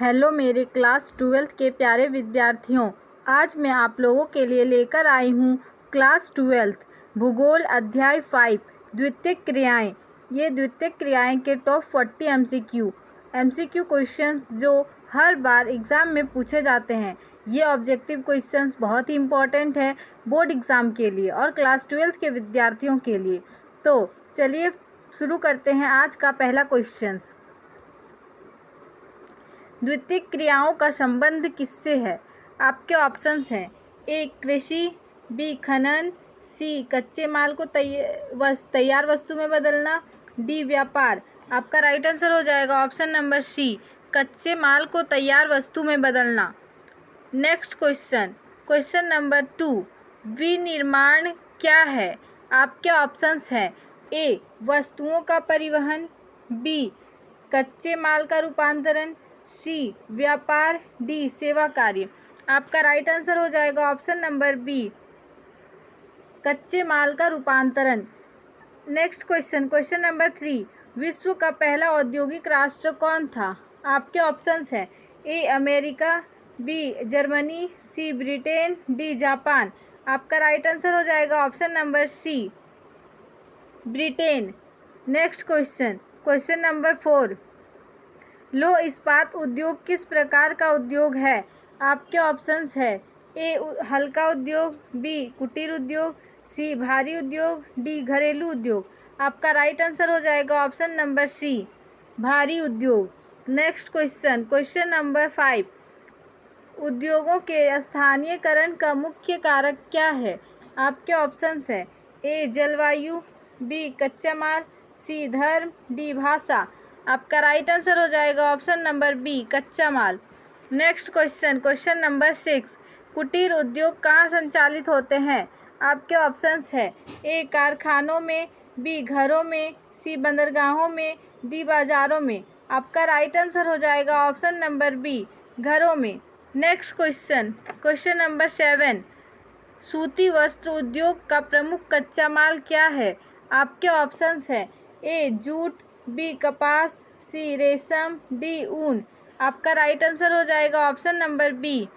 Hello मेरे class 12th के प्यारे विद्यार्थियों, आज मैं आप लोगों के लिए लेकर आई हूँ क्लास 12th भूगोल अध्याय 5 द्वितीयक क्रियाएं। ये द्वितीयक क्रियाएं के टॉप 40 एमसीक्यू क्वेश्चंस जो हर बार एग्ज़ाम में पूछे जाते हैं। ये ऑब्जेक्टिव क्वेश्चंस बहुत ही इम्पॉर्टेंट है बोर्ड एग्ज़ाम के लिए और क्लास 12th के विद्यार्थियों के लिए। तो चलिए शुरू करते हैं आज का पहला क्वेश्चंस। द्वितीयक क्रियाओं का संबंध किससे है? आपके ऑप्शंस हैं ए कृषि, बी खनन, सी कच्चे माल को तैयार वस्तु में बदलना, डी व्यापार। आपका राइट आंसर हो जाएगा ऑप्शन नंबर सी कच्चे माल को तैयार वस्तु में बदलना। नेक्स्ट क्वेश्चन नंबर 2 विनिर्माण क्या है? आपके ऑप्शंस हैं ए वस्तुओं का परिवहन, बी कच्चे माल का रूपांतरण, सी व्यापार, डी सेवा कार्य। आपका राइट आंसर हो जाएगा ऑप्शन नंबर बी कच्चे माल का रूपांतरण। नेक्स्ट क्वेश्चन नंबर 3 विश्व का पहला औद्योगिक राष्ट्र कौन था? आपके ऑप्शंस हैं A America, B Germany, C Britain, D Japan. आपका राइट आंसर हो जाएगा option number C Britain. Next question number 4 लौह इस्पात उद्योग किस प्रकार का उद्योग है? आपके ऑप्शंस है ए हल्का उद्योग, बी कुटीर उद्योग, सी भारी उद्योग, डी घरेलू उद्योग। आपका राइट आंसर हो जाएगा ऑप्शन नंबर सी भारी उद्योग। नेक्स्ट क्वेश्चन नंबर 5 उद्योगों के स्थानीयकरण का मुख्य कारक क्या है? आपके ऑप्शंस है ए जलवायु, बी कच्चा माल, सी धर्म, डी भाषा। आपका राइट आंसर हो जाएगा ऑप्शन नंबर बी कच्चा माल। नेक्स्ट क्वेश्चन नंबर 6 कुटीर उद्योग कहाँ संचालित होते हैं? आपके ऑप्शंस है ए कारखानों में, बी घरों में, सी बंदरगाहों में, डी बाजारों में। आपका राइट आंसर हो जाएगा ऑप्शन नंबर बी घरों में। नेक्स्ट क्वेश्चन नंबर 7 सूती वस्त्र उद्योग का प्रमुख कच्चा माल क्या है? आपके ऑप्शंस है ए जूट, बी कपास, सी रेशम, डी ऊन। आपका राइट आंसर हो जाएगा ऑप्शन नंबर बी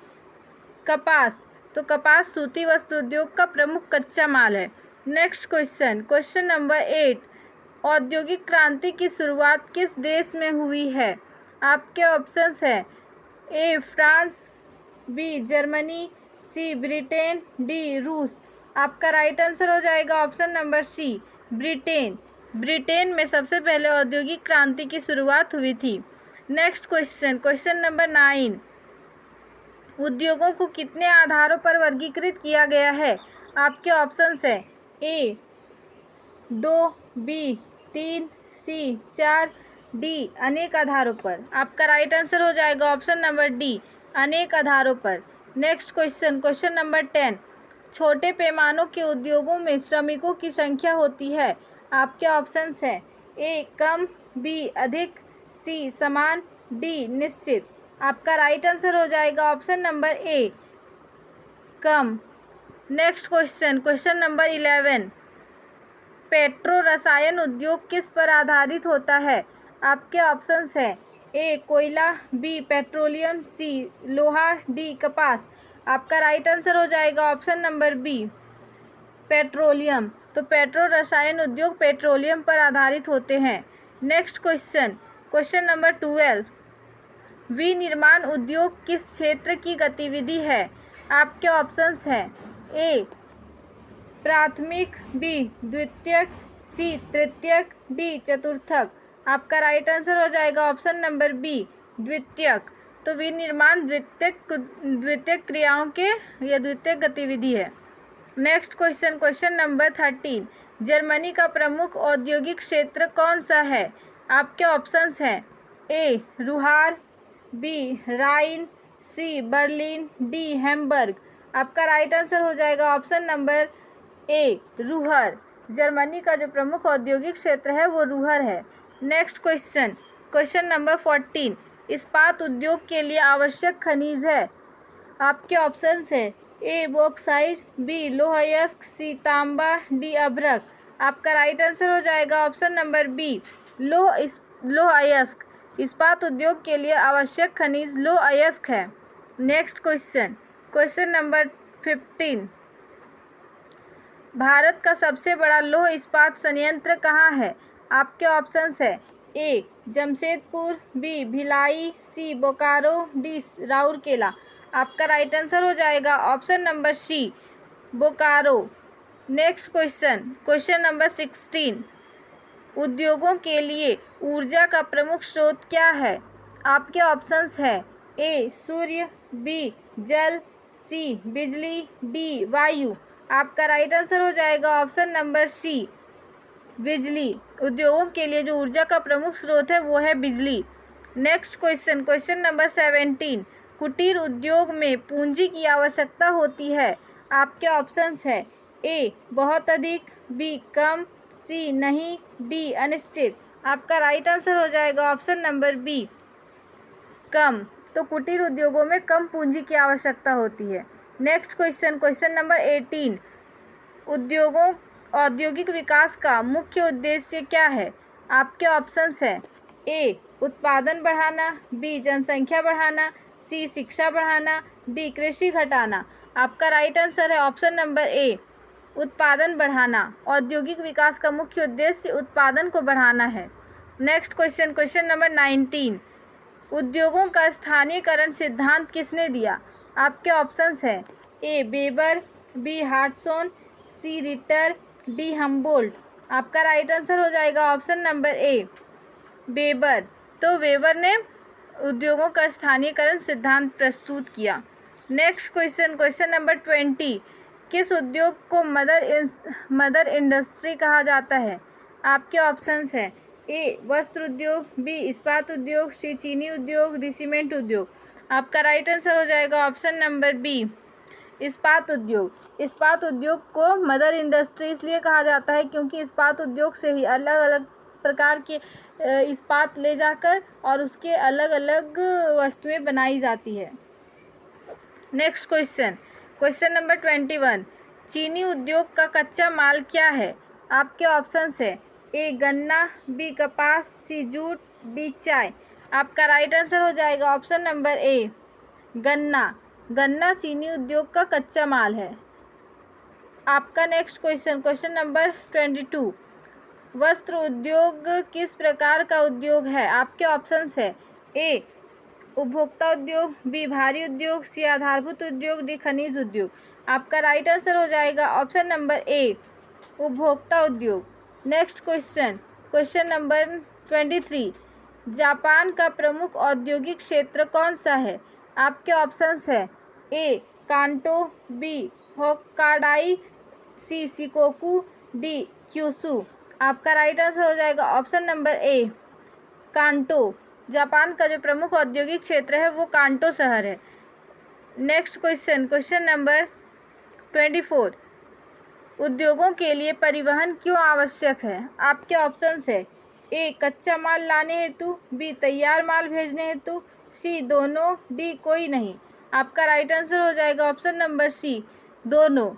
कपास। तो कपास सूती वस्त्र उद्योग का प्रमुख कच्चा माल है। नेक्स्ट क्वेश्चन नंबर 8 औद्योगिक क्रांति की शुरुआत किस देश में हुई है? आपके ऑप्शंस है A France, B Germany, C Britain, D रूस। आपका राइट आंसर हो जाएगा ऑप्शन नंबर सी ब्रिटेन में सबसे पहले औद्योगिक क्रांति की शुरुआत हुई थी। नेक्स्ट क्वेश्चन नंबर 9 उद्योगों को कितने आधारों पर वर्गीकृत किया गया है? आपके ऑप्शंस है ए 2, बी 3, सी 4, डी अनेक आधारों पर। आपका राइट आंसर हो जाएगा ऑप्शन नंबर डी अनेक आधारों पर। नेक्स्ट क्वेश्चन नंबर 10 छोटे पैमानों के उद्योगों में श्रमिकों की संख्या होती है। आपके ऑप्शंस है ए कम, बी अधिक, सी समान, डी निश्चित। आपका राइट आंसर हो जाएगा option number A come. Next question number 11 petro रसायन उद्योग किस पर आधारित होता है? आपके ऑप्शंस है ए कोयला, बी पेट्रोलियम, सी लोहा, डी कपास। आपका राइट आंसर हो जाएगा ऑप्शन नंबर बी पेट्रोलियम। तो पेट्रो रसायन उद्योग पेट्रोलियम पर आधारित होते हैं। नेक्स्ट क्वेश्चन नंबर 12 विनिर्माण उद्योग किस क्षेत्र की गतिविधि है? आपके ऑप्शंस हैं ए प्राथमिक, बी द्वितीयक, सी तृतीयक, डी चतुर्थक। आपका राइट आंसर हो जाएगा ऑप्शन नंबर बी द्वितीयक। तो विनिर्माण द्वितीयक क्रियाओं के या द्वितीयक गतिविधि है। नेक्स्ट क्वेश्चन नंबर 13 जर्मनी का प्रमुख औद्योगिक क्षेत्र कौन सा है? आपके ऑप्शंस हैं ए रुहार, बी राइन, सी बर्लिन, डी हैम्बर्ग। आपका राइट आंसर हो जाएगा option number A Ruhr. Germany का जो प्रमुख औद्योगिक क्षेत्र है वो रुहर है। नेक्स्ट क्वेश्चन नंबर 14 इस्पात उद्योग के लिए आवश्यक खनिज है। आपके ऑप्शंस है ए बॉक्साइट, बी लौह अयस्क, सी तांबा, डी अभ्रक। आपका राइट आंसर हो जाएगा ऑप्शन नंबर बी लौह अयस्क। इस्पात उद्योग के लिए आवश्यक खनिज लौह अयस्क है। Next question, question number 15, Bharat का सबसे बड़ा लौह इस्पात संयंत्र कहाँ है? आपके ऑप्शंस है A Jamshedpur, B Bhilai, C Bokaro, D Rourkela. आपका राइट आंसर हो जाएगा option number C Bokaro. Next question, question number 16, उद्योगों के लिए ऊर्जा का प्रमुख स्रोत क्या है? आपके ऑप्शंस है ए सूर्य, बी जल, सी बिजली, डी वायु। आपका राइट आंसर हो जाएगा ऑप्शन नंबर सी बिजली। उद्योगों के लिए जो ऊर्जा का प्रमुख स्रोत है वो है बिजली। नेक्स्ट क्वेश्चन, क्वेश्चन नंबर 17, कुटीर उद्योग में पूंजी की आवश्यकता होती है। आपके ऑप्शंस है ए बहुत अधिक, बी कम, सी नहीं, डी अनिश्चित। आपका राइट आंसर हो जाएगा ऑप्शन नंबर बी कम। तो कुटीर उद्योगों में कम पूंजी की आवश्यकता होती है। नेक्स्ट क्वेश्चन, क्वेश्चन नंबर 18, औद्योगिक विकास का मुख्य उद्देश्य क्या है? आपके ऑप्शंस है ए उत्पादन बढ़ाना, बी जनसंख्या बढ़ाना, सी शिक्षा बढ़ाना, डी कृषि घटाना। आपका राइट आंसर है ऑप्शन नंबर ए उत्पादन बढ़ाना। औद्योगिक विकास का मुख्य उद्देश्य उत्पादन को बढ़ाना है। नेक्स्ट क्वेश्चन, क्वेश्चन नंबर 19, उद्योगों का स्थानीयकरण सिद्धांत किसने दिया? आपके ऑप्शंस है ए वेबर, बी हार्टसोन, सी रिटर, डी हम्बोल्ट। आपका राइट आंसर हो जाएगा ऑप्शन नंबर ए वेबर। तो वेबर ने उद्योगों का स्थानीयकरण सिद्धांत प्रस्तुत किया। नेक्स्ट क्वेश्चन, क्वेश्चन नंबर 20, किस उद्योग को मदर इंडस्ट्री कहा जाता है? आपके ऑप्शंस है ए वस्त्र उद्योग, बी इस्पात उद्योग, सी चीनी उद्योग, डी सीमेंट उद्योग। आपका राइट आंसर हो जाएगा ऑप्शन नंबर बी इस्पात उद्योग। इस्पात उद्योग को मदर इंडस्ट्री इसलिए कहा जाता है क्योंकि इस्पात उद्योग से ही अलग अलग प्रकार के इस्पात ले जाकर और उसके अलग अलग वस्तुएं बनाई जाती है। नेक्स्ट क्वेश्चन, क्वेश्चन नंबर 21, चीनी उद्योग का कच्चा माल क्या है? आपके ऑप्शंस है ए गन्ना, बी कपास, सी जूट, डी चाय। आपका राइट आंसर हो जाएगा ऑप्शन नंबर ए गन्ना। गन्ना चीनी उद्योग का कच्चा माल है। आपका नेक्स्ट क्वेश्चन, क्वेश्चन नंबर 22, वस्त्र उद्योग किस प्रकार का उद्योग है? आपके ऑप्शंस है ए उपभोक्ता उद्योग, बी भारी उद्योग, सी आधारभूत उद्योग, डी खनिज उद्योग। आपका राइट आंसर हो जाएगा ऑप्शन नंबर ए उपभोक्ता उद्योग। Next question, question number 23, Japan का प्रमुख औद्योगिक क्षेत्र कौन सा है? आपके ऑप्शंस है ए कांटो, बी होक्काडाई, सी शिकोकू, डी क्यूशू। आपका राइट आंसर हो जाएगा ऑप्शन नंबर ए कांटो। जापान का जो प्रमुख औद्योगिक क्षेत्र है वो कांटो शहर है। नेक्स्ट क्वेश्चन, क्वेश्चन नंबर 24, उद्योगों के लिए परिवहन क्यों आवश्यक है? आपके ऑप्शंस है ए कच्चा माल लाने हेतु, बी तैयार माल भेजने हेतु, सी दोनों, डी कोई नहीं। आपका राइट आंसर हो जाएगा ऑप्शन नंबर सी दोनों।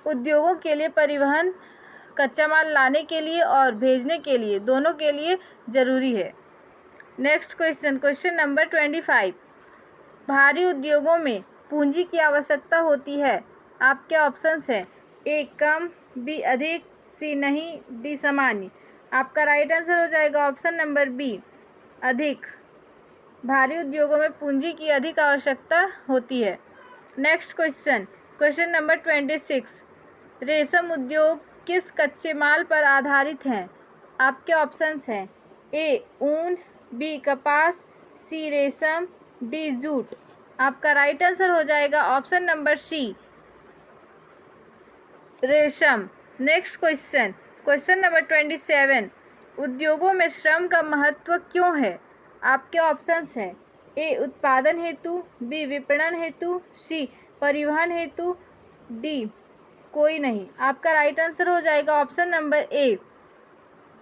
उद्योगों के लिए परिवहन कच्चा माल लाने के लिए और भेजने के लिए, दोनों के लिए ज़रूरी है। नेक्स्ट क्वेश्चन, क्वेश्चन नंबर 25, भारी उद्योगों में पूंजी की आवश्यकता होती है। आपके ऑप्शंस है ए कम, बी अधिक, सी नहीं, डी सामान्य। आपका राइट आंसर हो जाएगा ऑप्शन नंबर बी अधिक। भारी उद्योगों में पूंजी की अधिक आवश्यकता होती है। नेक्स्ट क्वेश्चन, क्वेश्चन नंबर 26, रेशम उद्योग किस कच्चे माल पर आधारित हैं? आपके ऑप्शंस हैं ए ऊन, बी कपास, सी रेशम, डी जूट। आपका राइट आंसर हो जाएगा ऑप्शन नंबर सी रेशम। नेक्स्ट क्वेश्चन, क्वेश्चन नंबर 27, उद्योगों में श्रम का महत्व क्यों है? आपके ऑप्शंस हैं ए उत्पादन हेतु, बी विपणन हेतु, सी परिवहन हेतु, डी कोई नहीं। आपका राइट आंसर हो जाएगा ऑप्शन नंबर ए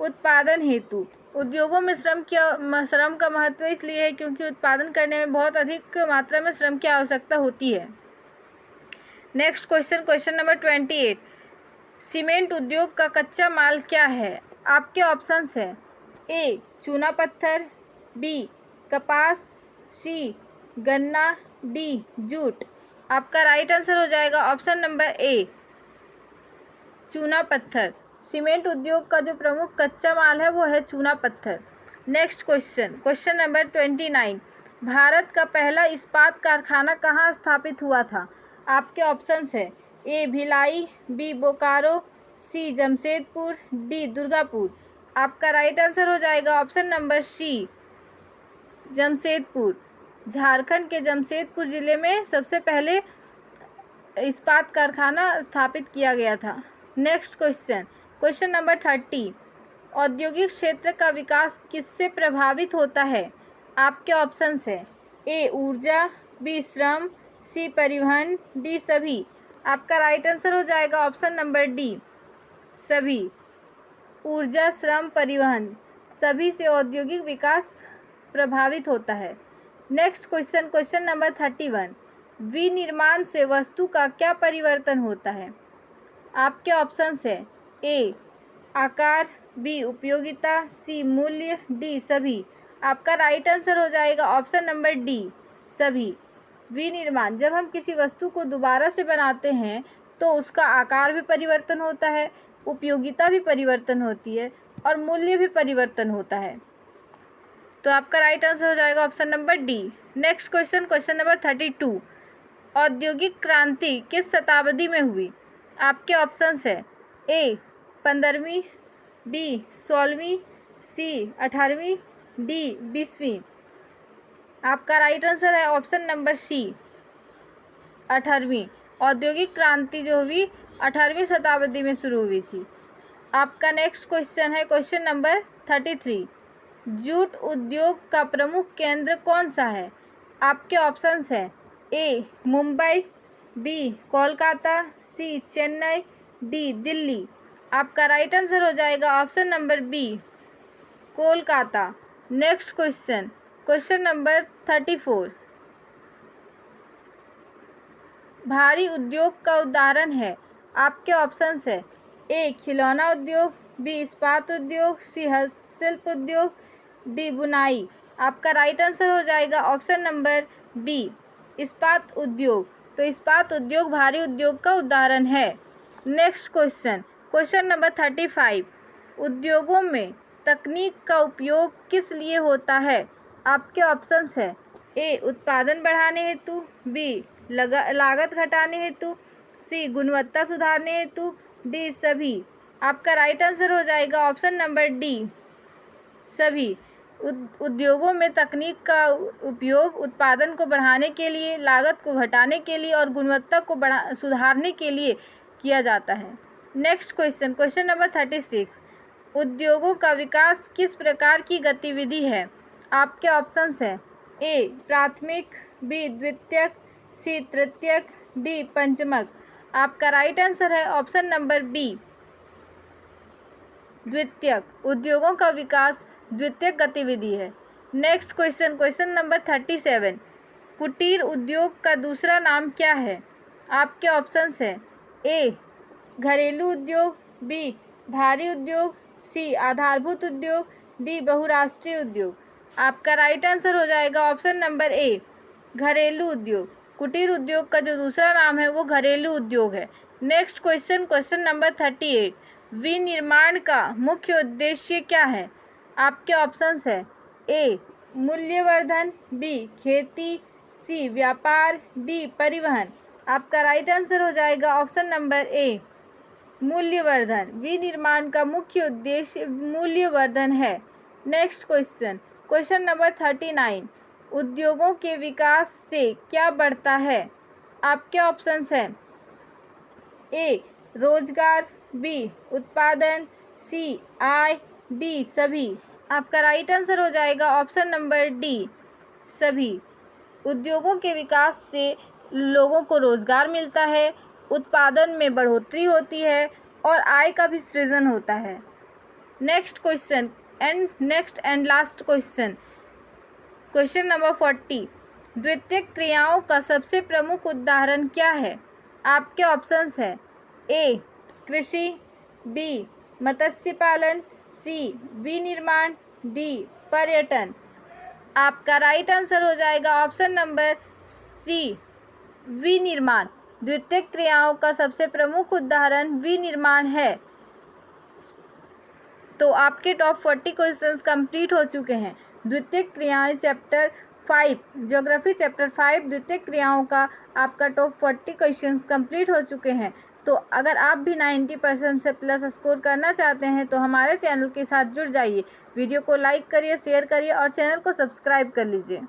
उत्पादन हेतु। उद्योगों में श्रम का महत्व इसलिए है क्योंकि उत्पादन करने में बहुत अधिक मात्रा में श्रम की आवश्यकता होती है। Next question, question number 28, cement उद्योग का कच्चा माल क्या है? आपके ऑप्शंस है ए चूना पत्थर, बी कपास, सी गन्ना, डी जूट। आपका राइट आंसर हो जाएगा ऑप्शन नंबर ए चूना पत्थर। सीमेंट उद्योग का जो प्रमुख कच्चा माल है वो है चूना पत्थर। Next question, question number 29। Bharat का पहला इस्पात कारखाना कहाँ स्थापित हुआ था? आपके ऑप्शंस है A Bhilai, B Bokaro, C Jamshedpur, D Durgapur. आपका राइट आंसर हो जाएगा option number C Jamshedpur. Jharkhand के जमशेदपुर ज़िले में सबसे पहले इस्पात कारखाना स्थापित किया गया था। Next question, question number 30। औद्योगिक क्षेत्र का विकास किससे प्रभावित होता है? आपके ऑप्शंस है ए ऊर्जा, बी श्रम, सी परिवहन, डी सभी। आपका राइट आंसर हो जाएगा ऑप्शन नंबर डी सभी। ऊर्जा, श्रम, परिवहन सभी से औद्योगिक विकास प्रभावित होता है। Next question, question number 31। विनिर्माण से वस्तु का क्या परिवर्तन होता है? आपके ऑप्शंस है ए आकार, बी उपयोगिता, सी मूल्य, डी सभी। आपका राइट आंसर हो जाएगा ऑप्शन नंबर डी सभी। विनिर्माण, जब हम किसी वस्तु को दोबारा से बनाते हैं तो उसका आकार भी परिवर्तन होता है, उपयोगिता भी परिवर्तन होती है और मूल्य भी परिवर्तन होता है। तो आपका राइट आंसर हो जाएगा option number D. Next question, question number 32। औद्योगिक क्रांति किस शताब्दी में हुई? आपके ऑप्शंस है ए 15वीं, बी 16वीं, सी 18वीं, डी 20वीं। आपका राइट आंसर है ऑप्शन नंबर सी 18वीं। औद्योगिक क्रांति जो हुई 18वीं शताब्दी में शुरू हुई थी। आपका नेक्स्ट क्वेश्चन है क्वेश्चन नंबर 33। जूट उद्योग का प्रमुख केंद्र कौन सा है? आपके ऑप्शंस है A Mumbai, B Kolkata, C Chennai, D Delhi. आपका राइट आंसर हो जाएगा option number B Kolkata. Next question, question number 34। भारी उद्योग का उदाहरण है। आपके ऑप्शंस है ए खिलौना उद्योग, बी इस्पात उद्योग, सी हस्तशिल्प उद्योग, डी बुनाई। आपका राइट आंसर हो जाएगा ऑप्शन नंबर बी इस्पात उद्योग। तो इस्पात उद्योग भारी उद्योग का उदाहरण है। Next question, question number 35। उद्योगों में तकनीक का उपयोग किस लिए होता है? आपके ऑप्शंस है ए उत्पादन बढ़ाने हेतु, बी लागत घटाने हेतु, सी गुणवत्ता सुधारने हेतु, डी सभी। आपका राइट आंसर हो जाएगा ऑप्शन नंबर डी सभी। उद्योगों में तकनीक का उपयोग उत्पादन को बढ़ाने के लिए, लागत को घटाने के लिए और गुणवत्ता को सुधारने के लिए किया जाता है। Next question, question number 36। उद्योगों का विकास किस प्रकार की गतिविधि है? आपके ऑप्शंस है ए प्राथमिक, बी द्वितीयक, सी तृतीयक, डी पंचमक। आपका राइट आंसर है ऑप्शन नंबर बी द्वितीयक। उद्योगों का विकास द्वितीयक गतिविधि है। Next question, question number 37। कुटीर उद्योग का दूसरा नाम क्या है? आपके ऑप्शंस है ए घरेलू उद्योग, बी भारी उद्योग, सी आधारभूत उद्योग, डी बहुराष्ट्रीय उद्योग। आपका राइट आंसर हो जाएगा ऑप्शन नंबर ए घरेलू उद्योग। कुटीर उद्योग का जो दूसरा नाम है वो घरेलू उद्योग है। Next question, question number 38। विनिर्माण का मुख्य उद्देश्य क्या है? आपके ऑप्शंस है ए मूल्यवर्धन, बी खेती, सी व्यापार, डी परिवहन। आपका राइट आंसर हो जाएगा ऑप्शन नंबर ए मूल्यवर्धन। विनिर्माण का मुख्य उद्देश्य मूल्यवर्धन है। Next question, question number 39। उद्योगों के विकास से क्या बढ़ता है? आपके ऑप्शंस हैं ए रोजगार, बी उत्पादन, सी आय, डी सभी। आपका राइट आंसर हो जाएगा ऑप्शन नंबर डी सभी। उद्योगों के विकास से लोगों को रोजगार मिलता है, उत्पादन में बढ़ोतरी होती है और आय का भी सृजन होता है। Next question and last question, question number 40। द्वितीयक क्रियाओं का सबसे प्रमुख उदाहरण क्या है? आपके ऑप्शंस है ए कृषि, बी मत्स्य पालन, सी विनिर्माण, डी पर्यटन। आपका राइट आंसर हो जाएगा ऑप्शन नंबर सी, विनिर्माण। द्वितीयक क्रियाओं का सबसे प्रमुख उदाहरण विनिर्माण है। तो आपके टॉप 40 क्वेश्चंस कंप्लीट हो चुके हैं। द्वितीयक क्रियाएं चैप्टर 5, ज्योग्राफी चैप्टर 5 द्वितीयक क्रियाओं का आपका टॉप 40 क्वेश्चंस कंप्लीट हो चुके हैं। तो अगर आप भी 90% से प्लस स्कोर करना चाहते हैं तो हमारे चैनल के साथ जुड़ जाइए। वीडियो को लाइक करिए, शेयर करिए और चैनल को सब्सक्राइब कर लीजिए।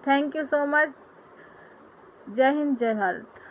Thank you so much. जय हिंद, जय भारत।